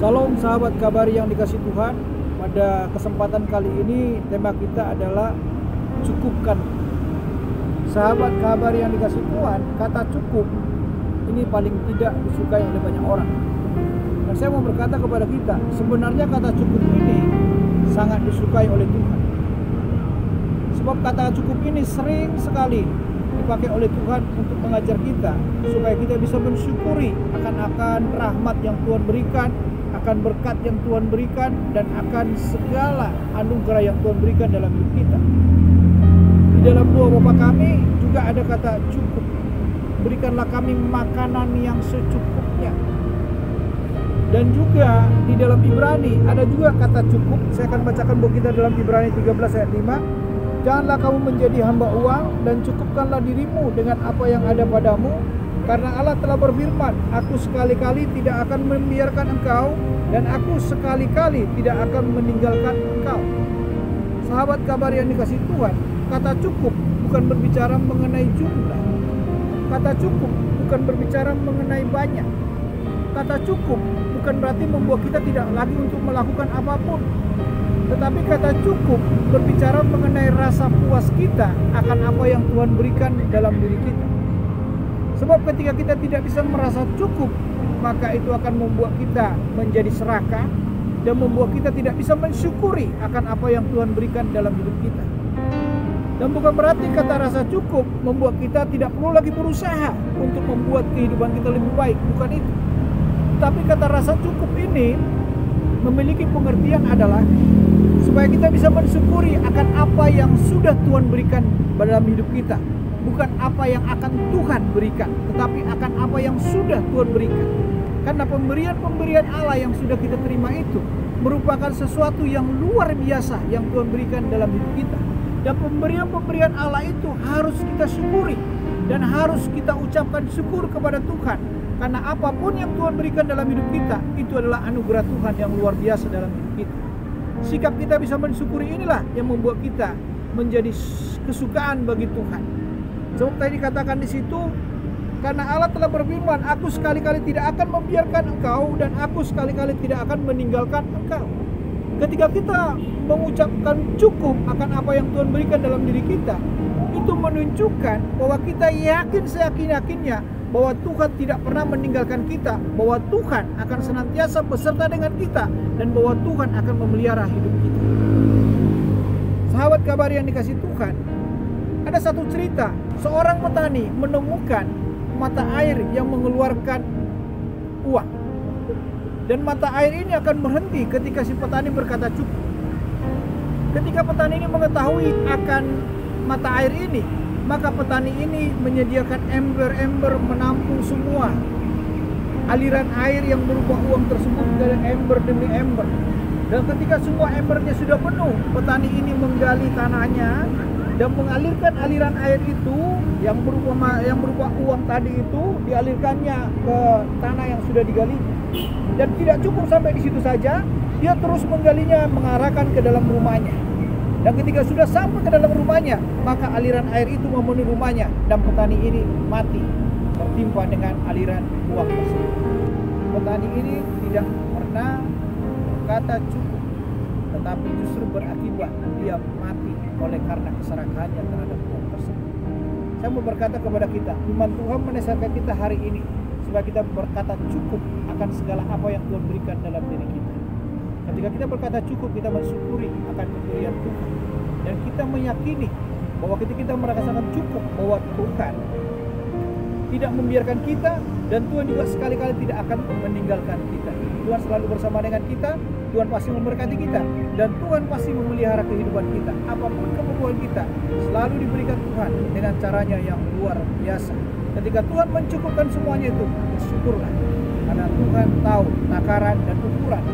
Salam sahabat kabari yang dikasih Tuhan. Pada kesempatan kali ini tema kita adalah cukupkan. Sahabat kabari yang dikasih Tuhan, kata cukup ini paling tidak disukai oleh banyak orang. Dan saya mau berkata kepada kita, sebenarnya kata cukup ini sangat disukai oleh Tuhan. Sebab kata cukup ini sering sekali dipakai oleh Tuhan untuk mengajar kita supaya kita bisa mensyukuri akan rahmat yang Tuhan berikan, akan berkat yang Tuhan berikan, dan akan segala anugerah yang Tuhan berikan dalam hidup kita. Di dalam doa Bapa kami juga ada kata cukup. Berikanlah kami makanan yang secukupnya. Dan juga di dalam Ibrani ada juga kata cukup. Saya akan bacakan buku kita dalam Ibrani 13 ayat 5. Janganlah kamu menjadi hamba uang, dan cukupkanlah dirimu dengan apa yang ada padamu, karena Allah telah berfirman, aku sekali-kali tidak akan membiarkan engkau, dan aku sekali-kali tidak akan meninggalkan engkau. Sahabat kabar yang dikasih Tuhan, kata cukup bukan berbicara mengenai jumlah. Kata cukup bukan berbicara mengenai banyak. Kata cukup bukan berarti membuat kita tidak lagi untuk melakukan apapun. Tetapi kata cukup berbicara mengenai rasa puas kita akan apa yang Tuhan berikan dalam diri kita. Sebab ketika kita tidak bisa merasa cukup, maka itu akan membuat kita menjadi serakah dan membuat kita tidak bisa mensyukuri akan apa yang Tuhan berikan dalam hidup kita. Dan bukan berarti kata rasa cukup membuat kita tidak perlu lagi berusaha untuk membuat kehidupan kita lebih baik, bukan itu. Tapi kata rasa cukup ini memiliki pengertian adalah supaya kita bisa mensyukuri akan apa yang sudah Tuhan berikan dalam hidup kita. Bukan apa yang akan Tuhan berikan, tetapi akan apa yang sudah Tuhan berikan. Karena pemberian-pemberian Allah yang sudah kita terima itu merupakan sesuatu yang luar biasa yang Tuhan berikan dalam hidup kita. Dan pemberian-pemberian Allah itu harus kita syukuri dan harus kita ucapkan syukur kepada Tuhan. Karena apapun yang Tuhan berikan dalam hidup kita, itu adalah anugerah Tuhan yang luar biasa dalam hidup kita. Sikap kita bisa mensyukuri inilah yang membuat kita menjadi kesukaan bagi Tuhan. Sebab tadi dikatakan di situ, karena Allah telah berfirman, aku sekali-kali tidak akan membiarkan engkau, dan aku sekali-kali tidak akan meninggalkan engkau. Ketika kita mengucapkan cukup akan apa yang Tuhan berikan dalam diri kita, itu menunjukkan bahwa kita yakin seyakin-yakinnya bahwa Tuhan tidak pernah meninggalkan kita, bahwa Tuhan akan senantiasa beserta dengan kita, dan bahwa Tuhan akan memelihara hidup kita. Sahabat kabar yang dikasih Tuhan, ada satu cerita, seorang petani menemukan mata air yang mengeluarkan uang. Dan mata air ini akan berhenti ketika si petani berkata cukup. Ketika petani ini mengetahui akan mata air ini, maka petani ini menyediakan ember-ember menampung semua aliran air yang berupa uang tersebut dari ember demi ember. Dan ketika semua embernya sudah penuh, petani ini menggali tanahnya dan mengalirkan aliran air itu yang berupa uang tadi itu, dialirkannya ke tanah yang sudah digali. Dan tidak cukup sampai di situ saja, dia terus menggalinya mengarahkan ke dalam rumahnya. Dan ketika sudah sampai ke dalam rumahnya, maka aliran air itu memenuhi rumahnya, dan petani ini mati tertimpa dengan aliran uang tersebut. Petani ini tidak pernah berkata cukup, tetapi justru berakibat dia mati oleh karena keserakahannya terhadap uang tersebut. Saya mau berkata kepada kita, firman Tuhan menasihatkan kita hari ini supaya kita berkata cukup akan segala apa yang Tuhan berikan dalam diri kita. Ketika kita berkata cukup, kita mensyukuri akan pemberian Tuhan, dan kita meyakini bahwa ketika kita merasakan cukup, bahwa Tuhan tidak membiarkan kita, dan Tuhan juga sekali-kali tidak akan meninggalkan kita. Tuhan selalu bersama dengan kita, Tuhan pasti memberkati kita, dan Tuhan pasti memelihara kehidupan kita. Apapun kebutuhan kita selalu diberikan Tuhan dengan caranya yang luar biasa. Ketika Tuhan mencukupkan semuanya itu, bersyukurlah, karena Tuhan tahu takaran dan ukuran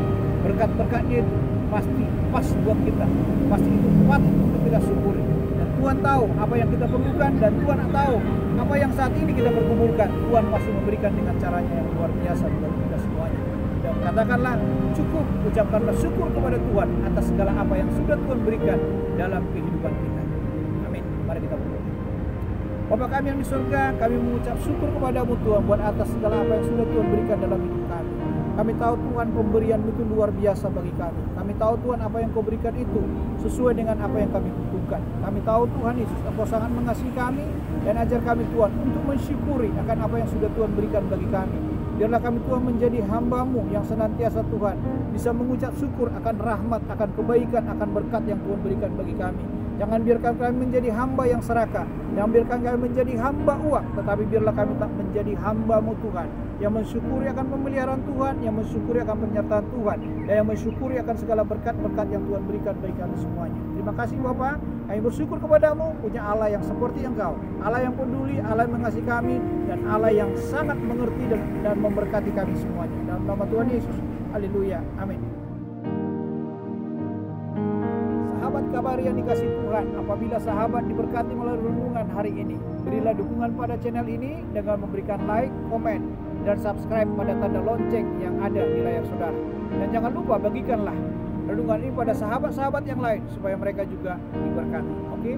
berkat-berkatnya itu pasti pas buat kita, pasti itu kuat untuk kita syukuri. Dan Tuhan tahu apa yang kita perlukan, dan Tuhan tahu apa yang saat ini kita pergumulkan. Tuhan pasti memberikan dengan caranya yang luar biasa buat kita semuanya. Dan katakanlah cukup, ucapkanlah syukur kepada Tuhan atas segala apa yang sudah Tuhan berikan dalam kehidupan kita. Amin. Mari kita berdoa. Bapa kami yang di surga, kami mengucap syukur kepadamu Tuhan buat atas segala apa yang sudah Tuhan berikan dalam hidup kami. Kami tahu Tuhan pemberian itu luar biasa bagi kami. Kami tahu Tuhan apa yang Kau berikan itu sesuai dengan apa yang kami butuhkan. Kami tahu Tuhan Yesus Engkau sangat mengasihi kami, dan ajar kami Tuhan untuk mensyukuri akan apa yang sudah Tuhan berikan bagi kami. Biarlah kami Tuhan menjadi hamba-Mu yang senantiasa Tuhan bisa mengucap syukur akan rahmat, akan kebaikan, akan berkat yang Tuhan berikan bagi kami. Jangan biarkan kami menjadi hamba yang serakah, jangan biarkan kami menjadi hamba uang, tetapi biarlah kami tak menjadi hamba-Mu Tuhan, yang mensyukuri akan pemeliharaan Tuhan, yang mensyukuri akan penyertaan Tuhan, dan yang mensyukuri akan segala berkat-berkat yang Tuhan berikan bagi kami semuanya. Terima kasih Bapa, kami bersyukur kepadamu, punya Allah yang seperti Engkau, Allah yang peduli, Allah yang mengasihi kami, dan Allah yang sangat mengerti dan memberkati kami semuanya. Dalam nama Tuhan Yesus, haleluya, amin. Sahabat kabar yang dikasih Tuhan, apabila sahabat diberkati melalui renungan hari ini, berilah dukungan pada channel ini dengan memberikan like, komen, dan subscribe pada tanda lonceng yang ada di layar saudara. Dan jangan lupa bagikanlah renungan ini pada sahabat-sahabat yang lain supaya mereka juga diberkati. Oke?